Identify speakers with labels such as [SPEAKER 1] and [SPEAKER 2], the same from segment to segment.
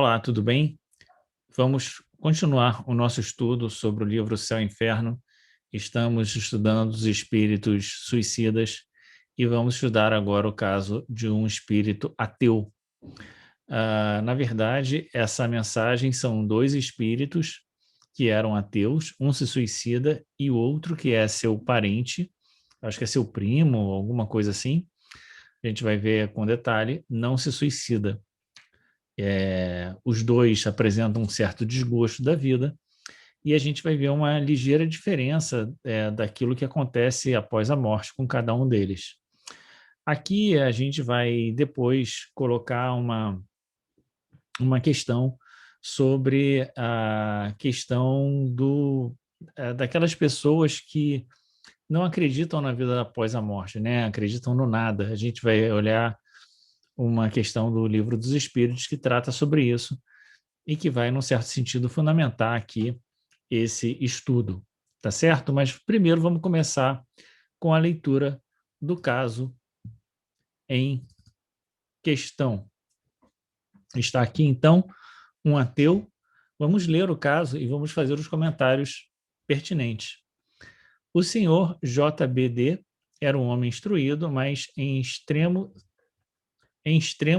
[SPEAKER 1] Olá, tudo bem? Vamos continuar o nosso estudo sobre o livro Céu e Inferno. Estamos estudando os espíritos suicidas e vamos estudar agora o caso de um espírito ateu. Na verdade, essa mensagem são dois espíritos que eram ateus, um se suicida e o outro, que é seu parente, acho que é seu primo, alguma coisa assim, a gente vai ver com detalhe, não se suicida. Os dois apresentam um certo desgosto da vida e a gente vai ver uma ligeira diferença daquilo que acontece após a morte com cada um deles. Aqui a gente vai depois colocar uma questão sobre a questão daquelas pessoas que não acreditam na vida após a morte, né? Acreditam no nada. A gente vai olhar uma questão do Livro dos Espíritos que trata sobre isso e que vai, num certo sentido, fundamentar aqui esse estudo, tá certo? Mas primeiro vamos começar com a leitura do caso em questão. Está aqui, então, um ateu. Vamos ler o caso e vamos fazer os comentários pertinentes. O senhor JBD era um homem instruído, mas em extremo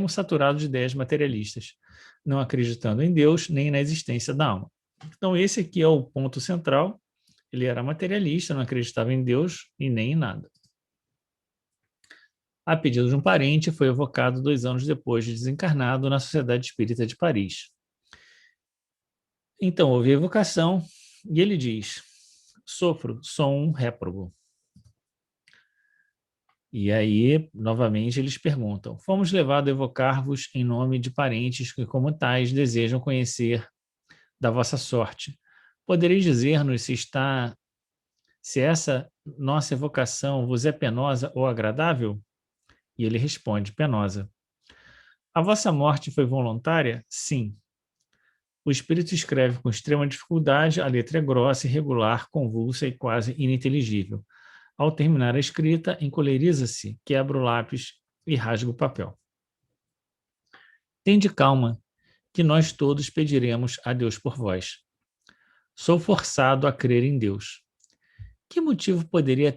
[SPEAKER 1] saturado de ideias materialistas, não acreditando em Deus nem na existência da alma. Então, esse aqui é o ponto central. Ele era materialista, não acreditava em Deus e nem em nada. A pedido de um parente, foi evocado 2 anos depois de desencarnado na Sociedade Espírita de Paris. Então, houve a evocação e ele diz: sofro, sou um réprobo. E aí, novamente, eles perguntam: fomos levados a evocar-vos em nome de parentes que, como tais, desejam conhecer da vossa sorte. Podereis dizer-nos se essa nossa evocação vos é penosa ou agradável? E ele responde: penosa. A vossa morte foi voluntária? Sim. O espírito escreve com extrema dificuldade, a letra é grossa, irregular, convulsa e quase ininteligível. Ao terminar a escrita, encoleriza-se, quebra o lápis e rasga o papel. Tende calma, que nós todos pediremos a Deus por vós. Sou forçado a crer em Deus. Que motivo poderia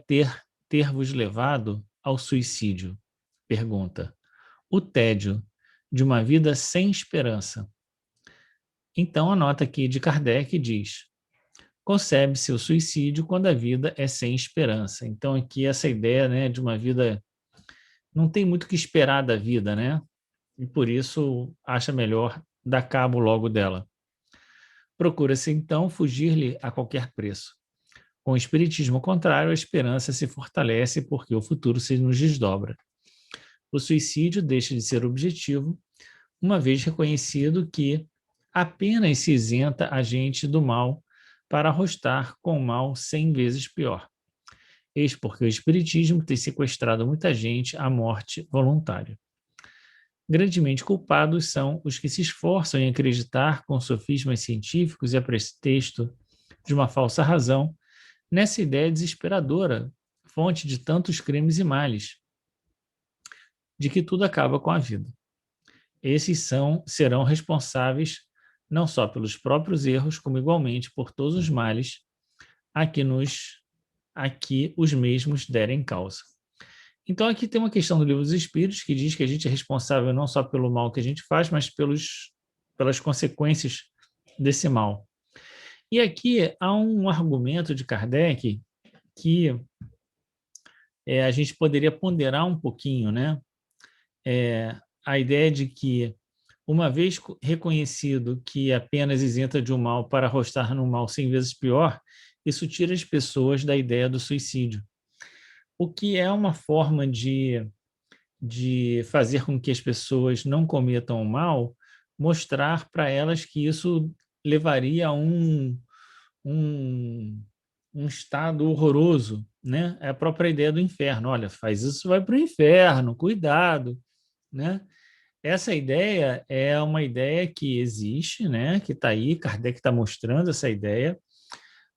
[SPEAKER 1] ter-vos levado ao suicídio? Pergunta. O tédio de uma vida sem esperança. Então, a nota aqui de Kardec diz: concebe-se o suicídio quando a vida é sem esperança. Então, aqui essa ideia, né, de uma vida, não tem muito o que esperar da vida, né? E por isso acha melhor dar cabo logo dela. Procura-se, então, fugir-lhe a qualquer preço. Com o espiritismo contrário, a esperança se fortalece porque o futuro se nos desdobra. O suicídio deixa de ser objetivo, uma vez reconhecido que apenas se isenta a gente do mal para arrostar com o mal 100 vezes pior. Eis porque o espiritismo tem sequestrado muita gente à morte voluntária. Grandemente culpados são os que se esforçam em acreditar com sofismas científicos e a pretexto de uma falsa razão nessa ideia desesperadora, fonte de tantos crimes e males, de que tudo acaba com a vida. Esses serão responsáveis não só pelos próprios erros, como igualmente por todos os males a que os mesmos derem causa. Então aqui tem uma questão do Livro dos Espíritos que diz que a gente é responsável não só pelo mal que a gente faz, mas pelas consequências desse mal. E aqui há um argumento de Kardec que a gente poderia ponderar um pouquinho, né? A ideia de que, uma vez reconhecido que apenas isenta de um mal para arrostar num mal 100 vezes pior, isso tira as pessoas da ideia do suicídio. O que é uma forma de fazer com que as pessoas não cometam o mal, mostrar para elas que isso levaria a um estado horroroso, né? É a própria ideia do inferno. Olha, faz isso, vai para o inferno, cuidado, né? Essa ideia é uma ideia que existe, né? Que está aí, Kardec está mostrando essa ideia,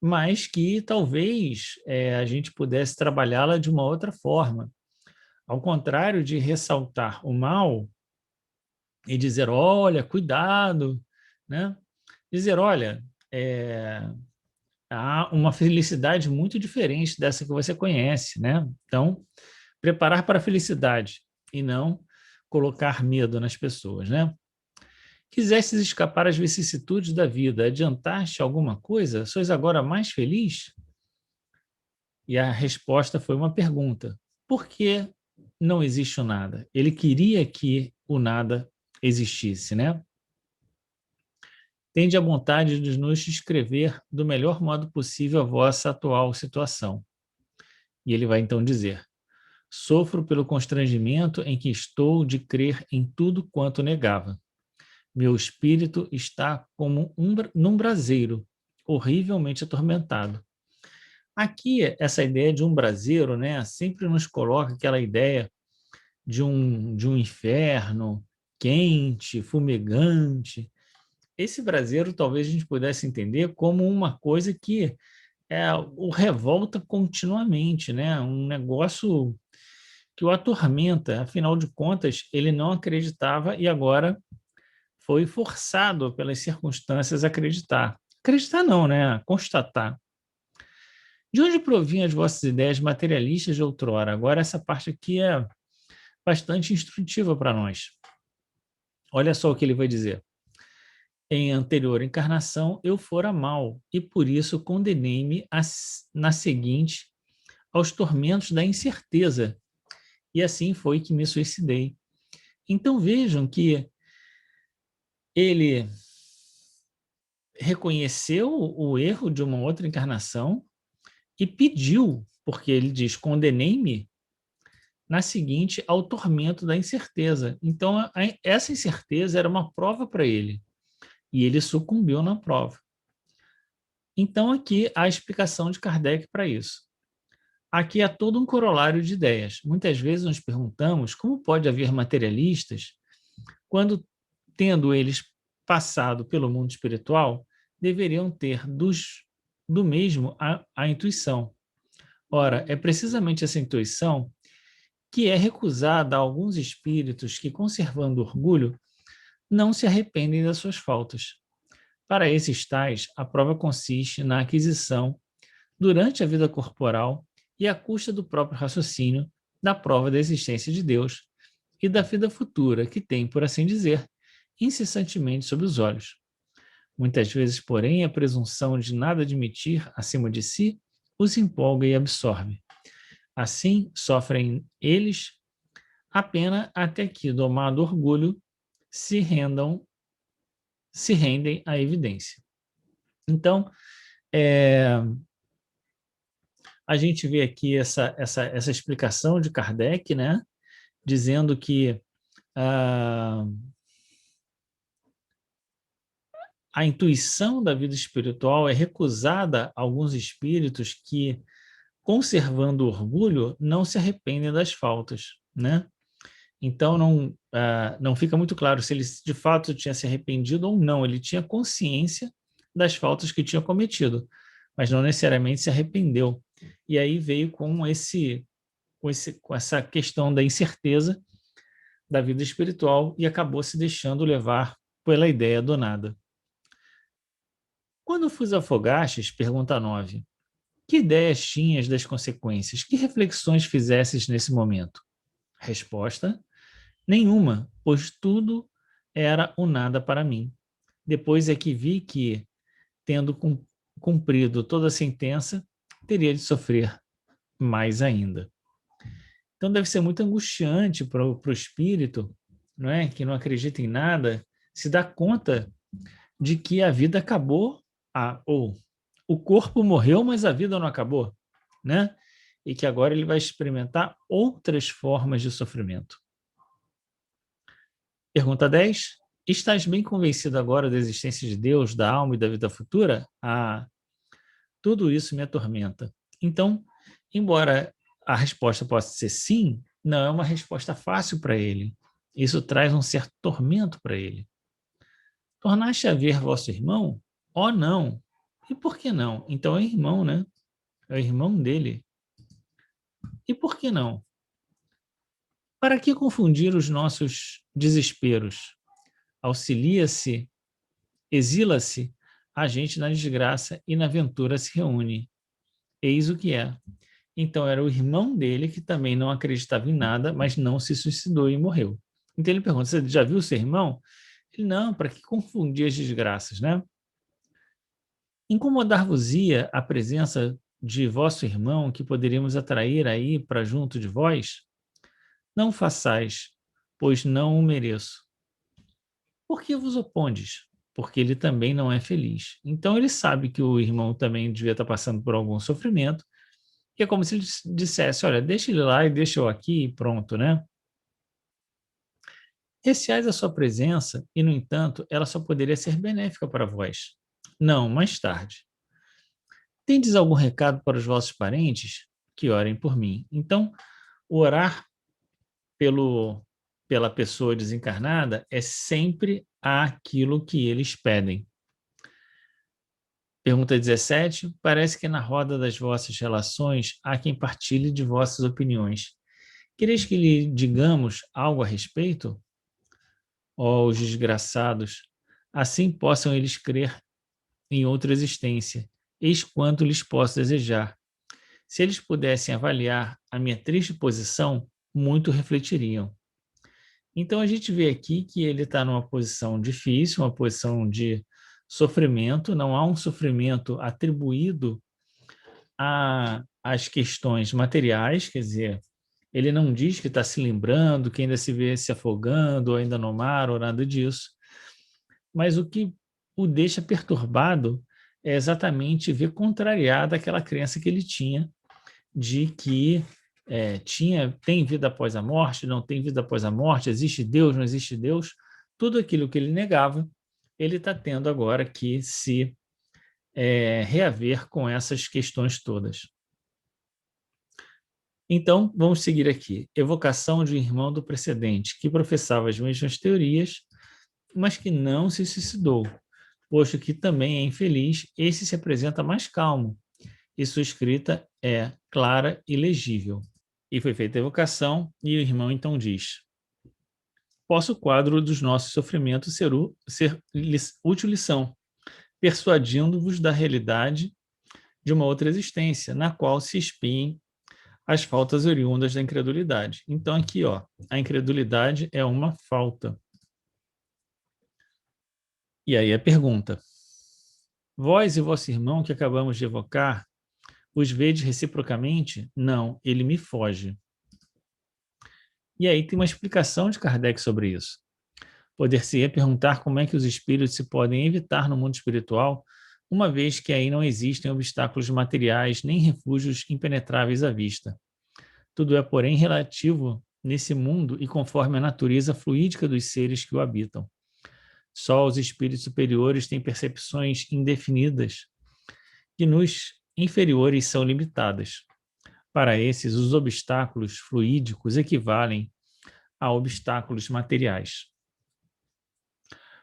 [SPEAKER 1] mas que talvez a gente pudesse trabalhá-la de uma outra forma. Ao contrário de ressaltar o mal, e dizer, olha, cuidado, né? Dizer, olha, há uma felicidade muito diferente dessa que você conhece, né? Então, preparar para a felicidade e não colocar medo nas pessoas, né? Quisestes escapar às vicissitudes da vida, adiantaste alguma coisa? Sois agora mais feliz? E a resposta foi uma pergunta. Por que não existe o nada? Ele queria que o nada existisse, né? Tende a vontade de nos descrever do melhor modo possível a vossa atual situação. E ele vai então dizer: sofro pelo constrangimento em que estou de crer em tudo quanto negava. Meu espírito está como num braseiro, horrivelmente atormentado. Aqui, essa ideia de um braseiro, né, sempre nos coloca aquela ideia de um inferno quente, fumegante. Esse braseiro talvez a gente pudesse entender como uma coisa que o revolta continuamente, né? Um negócio que o atormenta. Afinal de contas, ele não acreditava e agora foi forçado pelas circunstâncias a acreditar. Acreditar não, né? Constatar. De onde provinham as vossas ideias materialistas de outrora? Agora essa parte aqui é bastante instrutiva para nós. Olha só o que ele vai dizer. Em anterior encarnação eu fora mal, e por isso condenei-me na seguinte aos tormentos da incerteza, e assim foi que me suicidei. Então vejam que ele reconheceu o erro de uma outra encarnação e pediu, porque ele diz: condenei-me na seguinte ao tormento da incerteza. Então, essa incerteza era uma prova para ele, e ele sucumbiu na prova. Então, aqui há a explicação de Kardec para isso. Aqui há todo um corolário de ideias. Muitas vezes nos perguntamos como pode haver materialistas quando, tendo eles passado pelo mundo espiritual, deveriam ter do mesmo a intuição. Ora, é precisamente essa intuição que é recusada a alguns espíritos que, conservando orgulho, não se arrependem das suas faltas. Para esses tais, a prova consiste na aquisição, durante a vida corporal e à custa do próprio raciocínio, da prova da existência de Deus e da vida futura que tem, por assim dizer, incessantemente sob os olhos. Muitas vezes, porém, a presunção de nada admitir acima de si os empolga e absorve. Assim, sofrem eles a pena até que, domado orgulho, se rendem à evidência. Então, a gente vê aqui essa explicação de Kardec, né, dizendo que a intuição da vida espiritual é recusada a alguns espíritos que, conservando o orgulho, não se arrependem das faltas, né? Então, não fica muito claro se ele de fato tinha se arrependido ou não. Ele tinha consciência das faltas que tinha cometido, mas não necessariamente se arrependeu. E aí veio com essa questão da incerteza da vida espiritual e acabou se deixando levar pela ideia do nada. Quando vos afogastes, pergunta 9, que ideias tinhas das consequências? Que reflexões fizesses nesse momento? Resposta: nenhuma, pois tudo era o nada para mim. Depois é que vi que, tendo cumprido toda a sentença, teria de sofrer mais ainda. Então deve ser muito angustiante para o espírito, não é, que não acredita em nada, se dar conta de que a vida acabou, ou o corpo morreu, mas a vida não acabou, né? E que agora ele vai experimentar outras formas de sofrimento. Pergunta 10. Estás bem convencido agora da existência de Deus, da alma e da vida futura? Tudo isso me atormenta. Então, embora a resposta possa ser sim, não é uma resposta fácil para ele. Isso traz um certo tormento para ele. Tornaste a ver vosso irmão? Oh, não. E por que não? Então é irmão, né? É o irmão dele. E por que não? Para que confundir os nossos desesperos? auxilia-se, exila-se, a gente na desgraça e na ventura se reúne. Eis o que é. Então era o irmão dele que também não acreditava em nada, mas não se suicidou e morreu. Então ele pergunta, você já viu seu irmão? Ele, não, para que confundir as desgraças, né? Incomodar-vos-ia a presença de vosso irmão que poderíamos atrair aí para junto de vós? Não façais, pois não o mereço. Por que vos opondes? Porque ele também não é feliz. Então ele sabe que o irmão também devia estar passando por algum sofrimento, e é como se ele dissesse, olha, deixa ele lá e deixa eu aqui e pronto, né? Receais a sua presença, e no entanto, ela só poderia ser benéfica para vós. Não, mais tarde. Tendes algum recado para os vossos parentes? Que orem por mim. Então, orar pela pessoa desencarnada é sempre aquilo que eles pedem. Pergunta 17. Parece que na roda das vossas relações há quem partilhe de vossas opiniões. Quereis que lhe digamos algo a respeito? Ó, os desgraçados, assim possam eles crer em outra existência. Eis quanto lhes posso desejar. Se eles pudessem avaliar a minha triste posição, muito refletiriam. Então a gente vê aqui que ele está numa posição difícil, uma posição de sofrimento, não há um sofrimento atribuído às questões materiais, quer dizer, ele não diz que está se lembrando, que ainda se vê se afogando, ou ainda no mar, ou nada disso. Mas o que o deixa perturbado é exatamente ver contrariada aquela crença que ele tinha de que tem vida após a morte, não tem vida após a morte, existe Deus, não existe Deus. Tudo aquilo que ele negava, ele está tendo agora que se reaver com essas questões todas. Então, vamos seguir aqui. Evocação de um irmão do precedente, que professava as mesmas teorias, mas que não se suicidou, posto que também é infeliz, esse se apresenta mais calmo, e sua escrita é clara e legível. E foi feita a evocação, e o irmão então diz: posso o quadro dos nossos sofrimentos ser útil lição, persuadindo-vos da realidade de uma outra existência, na qual se espiem as faltas oriundas da incredulidade. Então aqui, ó, a incredulidade é uma falta. E aí a pergunta: vós e vosso irmão que acabamos de evocar, os vedes reciprocamente? Não, ele me foge. E aí tem uma explicação de Kardec sobre isso. Poder-se-ia perguntar como é que os espíritos se podem evitar no mundo espiritual, uma vez que aí não existem obstáculos materiais nem refúgios impenetráveis à vista. Tudo é, porém, relativo nesse mundo e conforme a natureza fluídica dos seres que o habitam. Só os espíritos superiores têm percepções indefinidas, que nos inferiores são limitadas. Para esses, os obstáculos fluídicos equivalem a obstáculos materiais.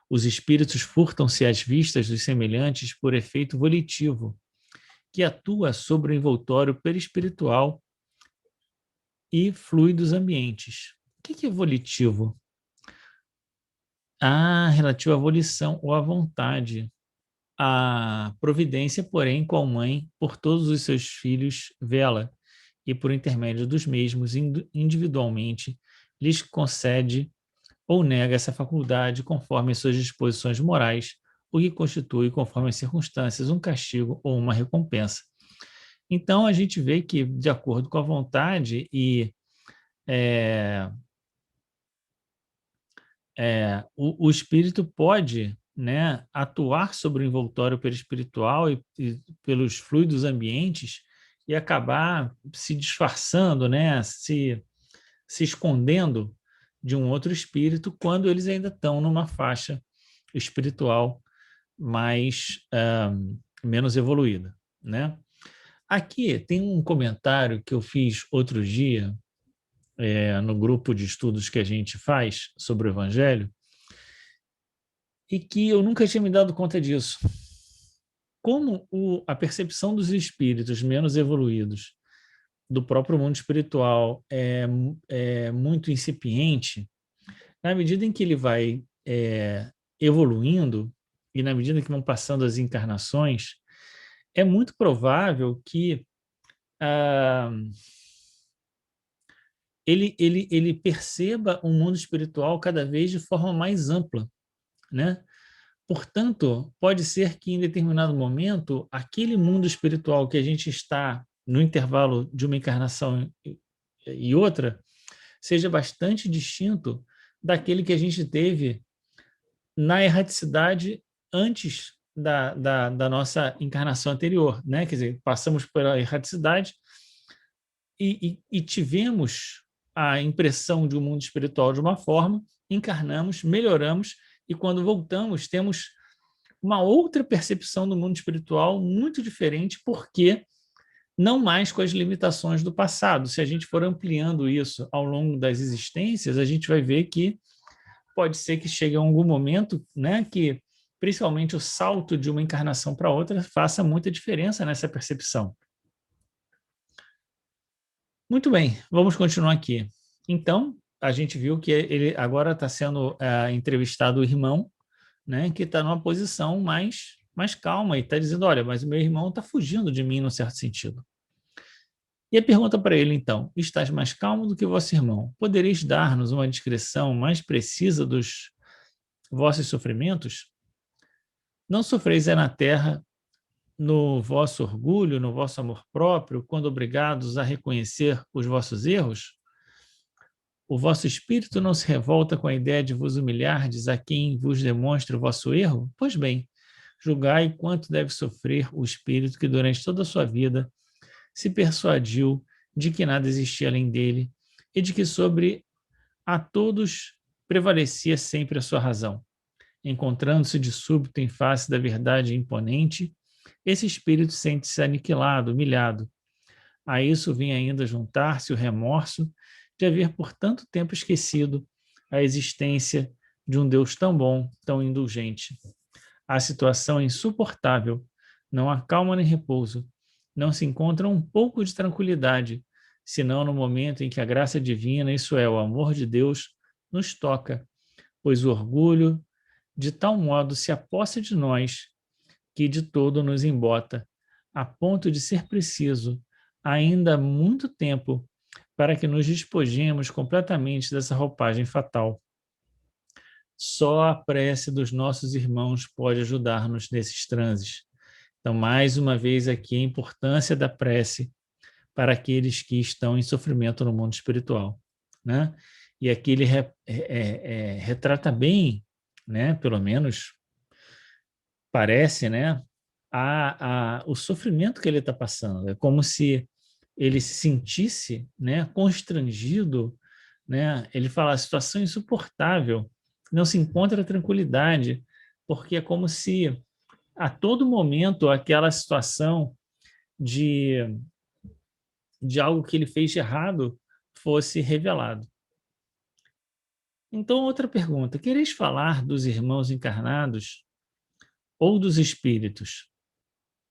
[SPEAKER 1] Os espíritos furtam-se às vistas dos semelhantes por efeito volitivo, que atua sobre o envoltório perispiritual e flui dos ambientes. O que é volitivo? Relativo à volição ou à vontade. A providência, porém, qual mãe, por todos os seus filhos, vela, e por intermédio dos mesmos, individualmente, lhes concede ou nega essa faculdade conforme suas disposições morais, o que constitui, conforme as circunstâncias, um castigo ou uma recompensa. Então, a gente vê que, de acordo com a vontade e o espírito pode, né, atuar sobre o envoltório perispiritual e pelos fluidos ambientes e acabar se disfarçando, né, se escondendo de um outro espírito quando eles ainda estão numa faixa espiritual mais menos evoluída, né? Aqui tem um comentário que eu fiz outro dia no grupo de estudos que a gente faz sobre o Evangelho e que eu nunca tinha me dado conta disso. Como a percepção dos espíritos menos evoluídos do próprio mundo espiritual é muito incipiente, na medida em que ele vai evoluindo, e na medida que vão passando as encarnações, é muito provável que ele perceba o mundo espiritual cada vez de forma mais ampla, né? Portanto, pode ser que em determinado momento, aquele mundo espiritual que a gente está no intervalo de uma encarnação e outra, seja bastante distinto daquele que a gente teve na erraticidade antes da nossa encarnação anterior, né? Quer dizer, passamos pela erraticidade e tivemos a impressão de um mundo espiritual de uma forma, encarnamos, melhoramos, e quando voltamos, temos uma outra percepção do mundo espiritual muito diferente, porque não mais com as limitações do passado. Se a gente for ampliando isso ao longo das existências, a gente vai ver que pode ser que chegue a algum momento, né, que principalmente o salto de uma encarnação para outra faça muita diferença nessa percepção. Muito bem, vamos continuar aqui. Então, a gente viu que ele agora está sendo entrevistado o irmão, né, que está numa posição mais calma e está dizendo, olha, mas o meu irmão está fugindo de mim, num certo sentido. E a pergunta para ele, então, estás mais calmo do que vosso irmão? Podereis dar-nos uma descrição mais precisa dos vossos sofrimentos? Não sofreis na terra no vosso orgulho, no vosso amor próprio, quando obrigados a reconhecer os vossos erros? O vosso espírito não se revolta com a ideia de vos humilhardes a quem vos demonstra o vosso erro? Pois bem, julgai quanto deve sofrer o espírito que durante toda a sua vida se persuadiu de que nada existia além dele e de que sobre a todos prevalecia sempre a sua razão. Encontrando-se de súbito em face da verdade imponente, esse espírito sente-se aniquilado, humilhado. A isso vem ainda juntar-se o remorso de haver por tanto tempo esquecido a existência de um Deus tão bom, tão indulgente. A situação é insuportável, não há calma nem repouso, não se encontra um pouco de tranquilidade, senão no momento em que a graça divina, isso é, o amor de Deus, nos toca, pois o orgulho de tal modo se apossa de nós que de todo nos embota, a ponto de ser preciso ainda muito tempo para que nos despojemos completamente dessa roupagem fatal. Só a prece dos nossos irmãos pode ajudar-nos nesses transes. Então, mais uma vez aqui, a importância da prece para aqueles que estão em sofrimento no mundo espiritual, né? E aqui ele retrata bem, né? Pelo menos parece, né? O sofrimento que ele está passando. É como se ele se sentisse, né? Constrangido, né? Ele fala, a situação é insuportável, não se encontra tranquilidade, porque é como se a todo momento aquela situação de algo que ele fez de errado fosse revelado. Então, outra pergunta: quereis falar dos irmãos encarnados ou dos espíritos,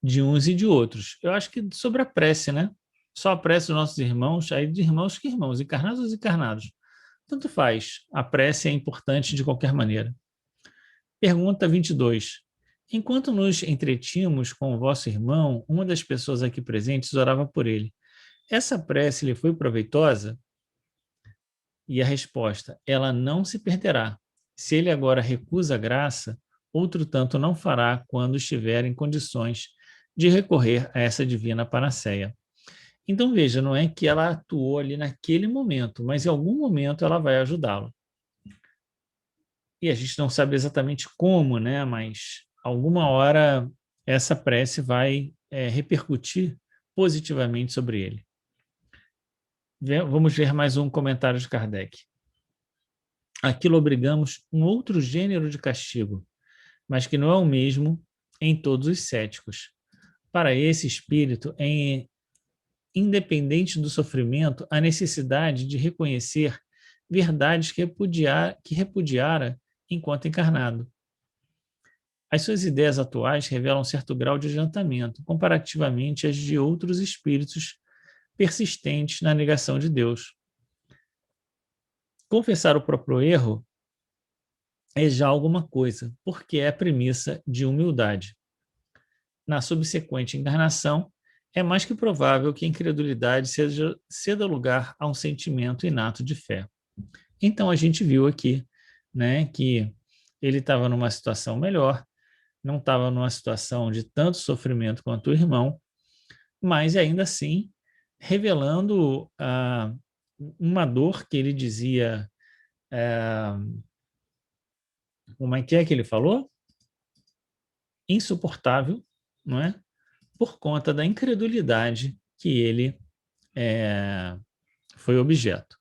[SPEAKER 1] de uns e de outros? Eu acho que sobre a prece, né? Só a prece dos nossos irmãos, aí de irmãos que irmãos, encarnados ou desencarnados. Tanto faz, a prece é importante de qualquer maneira. Pergunta 22. Enquanto nos entretínhamos com o vosso irmão, uma das pessoas aqui presentes orava por ele. Essa prece lhe foi proveitosa? E a resposta: ela não se perderá. Se ele agora recusa a graça, outro tanto não fará quando estiver em condições de recorrer a essa divina panaceia. Então veja, não é que ela atuou ali naquele momento, mas em algum momento ela vai ajudá-lo. E a gente não sabe exatamente como, né? Mas alguma hora essa prece vai repercutir positivamente sobre ele. Vamos ver mais um comentário de Kardec. Aquilo obrigamos um outro gênero de castigo, mas que não é o mesmo em todos os céticos. Para esse espírito, é independente do sofrimento, a necessidade de reconhecer verdades que repudiara enquanto encarnado. As suas ideias atuais revelam certo grau de adiantamento, comparativamente às de outros espíritos persistentes na negação de Deus. Confessar o próprio erro é já alguma coisa, porque é a premissa de humildade. Na subsequente encarnação, é mais que provável que a incredulidade ceda lugar a um sentimento inato de fé. Então, a gente viu aqui, né, que ele estava numa situação melhor, não estava numa situação de tanto sofrimento quanto o irmão, mas ainda assim revelando uma dor que ele dizia, como é que ele falou? Insuportável, não é? Por conta da incredulidade que ele foi objeto.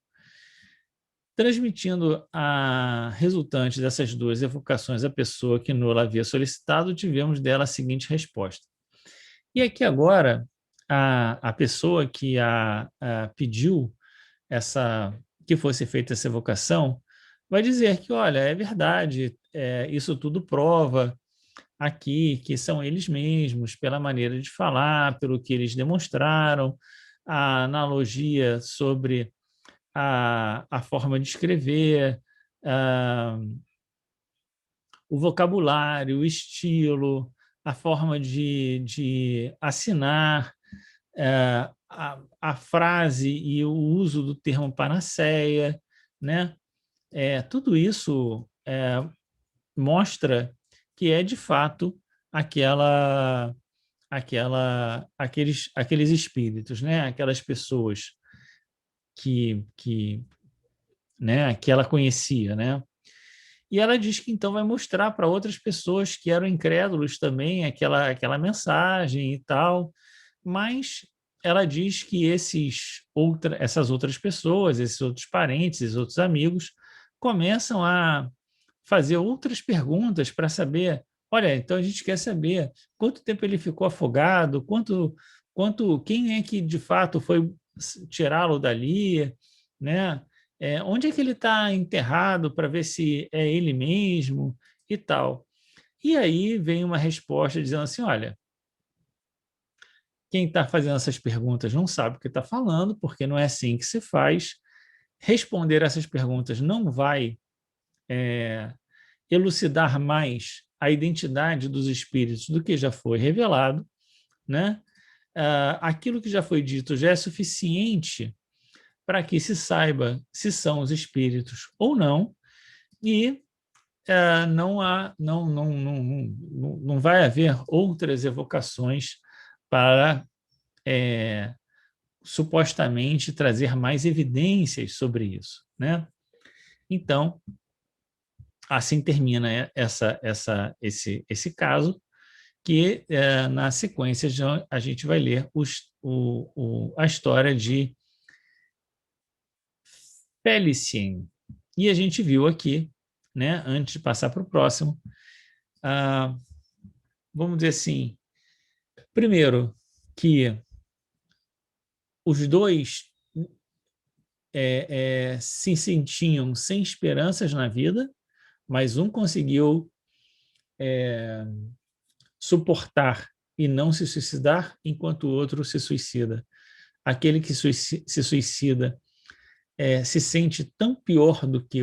[SPEAKER 1] Transmitindo a resultante dessas duas evocações à pessoa que Nola havia solicitado, tivemos dela a seguinte resposta. E aqui agora, a pessoa que pediu que fosse feita essa evocação, vai dizer que, olha, é verdade, isso tudo prova aqui que são eles mesmos, pela maneira de falar, pelo que eles demonstraram, a analogia sobre a forma de escrever, o vocabulário, o estilo, a forma de assinar, a frase e o uso do termo panaceia, né? Tudo isso mostra que é de fato aqueles espíritos, né? Aquelas pessoas que, né? Que ela conhecia, né? E ela diz que então vai mostrar para outras pessoas que eram incrédulos também aquela mensagem e tal, mas ela diz que essas outras pessoas, esses outros parentes, esses outros amigos, começam a fazer outras perguntas para saber, olha, então a gente quer saber quanto tempo ele ficou afogado, quem é que de fato foi tirá-lo dali, né? Onde é que ele está enterrado para ver se é ele mesmo e tal. E aí vem uma resposta dizendo assim, olha, quem está fazendo essas perguntas não sabe o que está falando, porque não é assim que se faz. Responder essas perguntas não vai elucidar mais a identidade dos espíritos do que já foi revelado, né? Aquilo que já foi dito já é suficiente para que se saiba se são os espíritos ou não, e não vai haver outras evocações para supostamente trazer mais evidências sobre isso, né? Então, assim termina esse caso, que na sequência já a gente vai ler a história de Felicien. E a gente viu aqui, né, antes de passar para o próximo, vamos dizer assim, primeiro, que os dois se sentiam sem esperanças na vida, mas um conseguiu suportar e não se suicidar, enquanto o outro se suicida. Aquele que se suicida se sente tão pior do que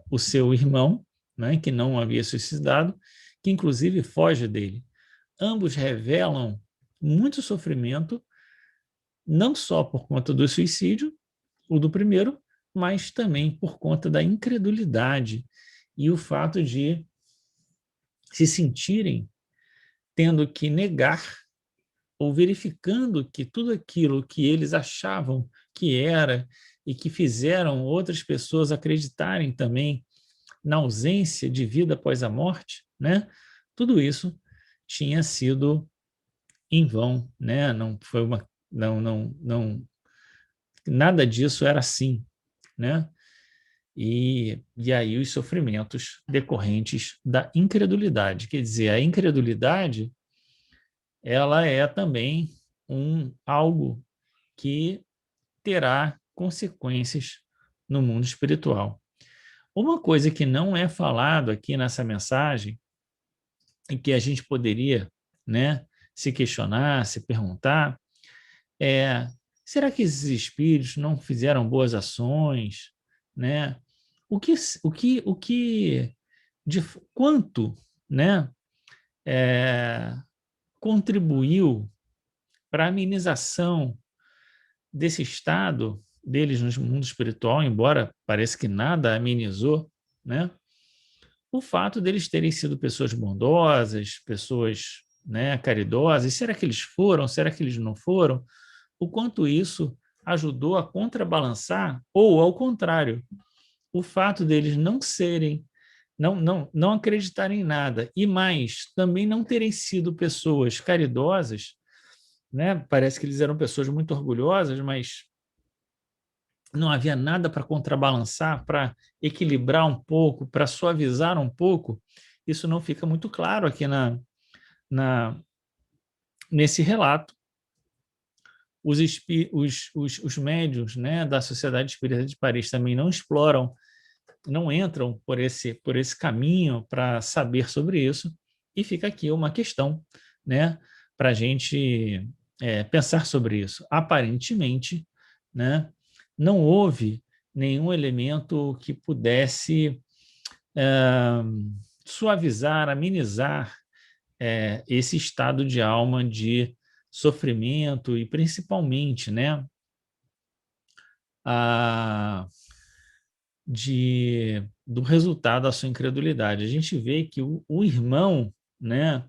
[SPEAKER 1] o seu irmão, né, que não havia suicidado, que inclusive foge dele. Ambos revelam muito sofrimento, não só por conta do suicídio, o do primeiro, mas também por conta da incredulidade e o fato de se sentirem tendo que negar ou verificando que tudo aquilo que eles achavam que era e que fizeram outras pessoas acreditarem também na ausência de vida após a morte, né? Tudo isso tinha sido em vão, né? Não foi uma, não, nada disso era assim, né? E aí os sofrimentos decorrentes da incredulidade, quer dizer, a incredulidade ela é também algo que terá consequências no mundo espiritual. Uma coisa que não é falado aqui nessa mensagem e que a gente poderia, né, se questionar, se perguntar, será que esses espíritos não fizeram boas ações, né? Quanto, né, contribuiu para a amenização desse estado deles no mundo espiritual, embora pareça que nada amenizou, né? O fato deles terem sido pessoas bondosas, pessoas, né, caridosas, será que eles foram? Será que eles não foram? O quanto isso ajudou a contrabalançar, ou ao contrário, o fato deles não serem, não acreditarem em nada, e mais, também não terem sido pessoas caridosas, né? Parece que eles eram pessoas muito orgulhosas, mas não havia nada para contrabalançar, para equilibrar um pouco, para suavizar um pouco. Isso não fica muito claro aqui na, nesse relato. Os médiuns, né, da Sociedade Espírita de Paris também não exploram, não entram por esse caminho para saber sobre isso, e fica aqui uma questão, né, para a gente pensar sobre isso. Aparentemente, né, não houve nenhum elemento que pudesse suavizar, amenizar esse estado de alma de sofrimento e principalmente, né, do resultado da sua incredulidade. A gente vê que o irmão, né,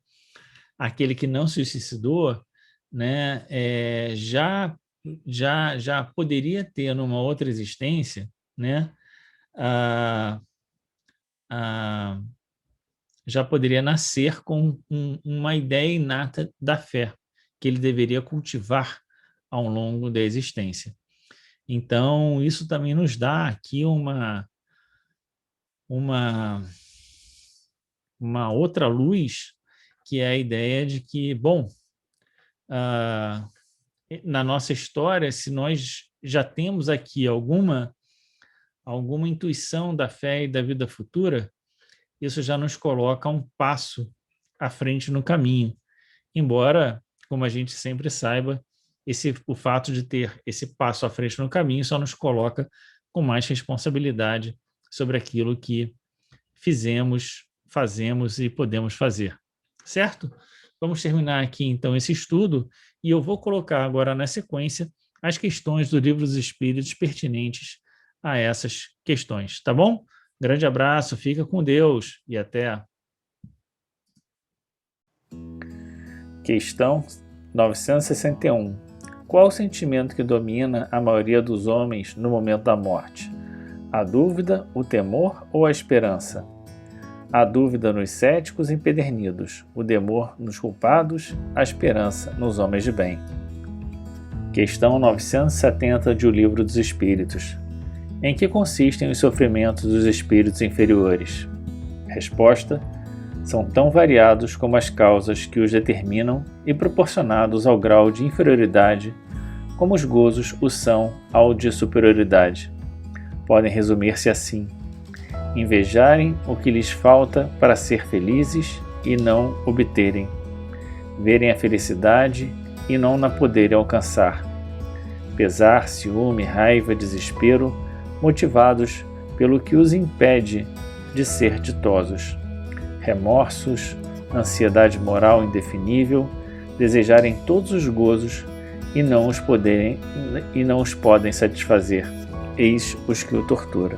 [SPEAKER 1] aquele que não se suicidou, né, já poderia ter numa outra existência, né, ah, ah, já poderia nascer com uma ideia inata da fé que ele deveria cultivar ao longo da existência. Então, isso também nos dá aqui uma outra luz, que é a ideia de que, bom, na nossa história, se nós já temos aqui alguma intuição da fé e da vida futura, isso já nos coloca um passo à frente no caminho. Embora, como a gente sempre saiba, o fato de ter esse passo à frente no caminho só nos coloca com mais responsabilidade sobre aquilo que fazemos e podemos fazer. Certo? Vamos terminar aqui, então, esse estudo, e eu vou colocar agora na sequência as questões do Livro dos Espíritos pertinentes a essas questões, tá bom? Grande abraço, fica com Deus e até. Questão 961. Qual o sentimento que domina a maioria dos homens no momento da morte? A dúvida, o temor ou a esperança? A dúvida nos céticos e empedernidos, o temor nos culpados, a esperança nos homens de bem. Questão 970 de O Livro dos Espíritos. Em que consistem os sofrimentos dos espíritos inferiores? Resposta: são tão variados como as causas que os determinam e proporcionados ao grau de inferioridade, como os gozos o são ao de superioridade. Podem resumir-se assim: invejarem o que lhes falta para ser felizes e não obterem, verem a felicidade e não na poderem alcançar, pesar, ciúme, raiva, desespero, motivados pelo que os impede de ser ditosos, remorsos, ansiedade moral indefinível, desejarem todos os gozos e não os podem satisfazer, eis os que o tortura.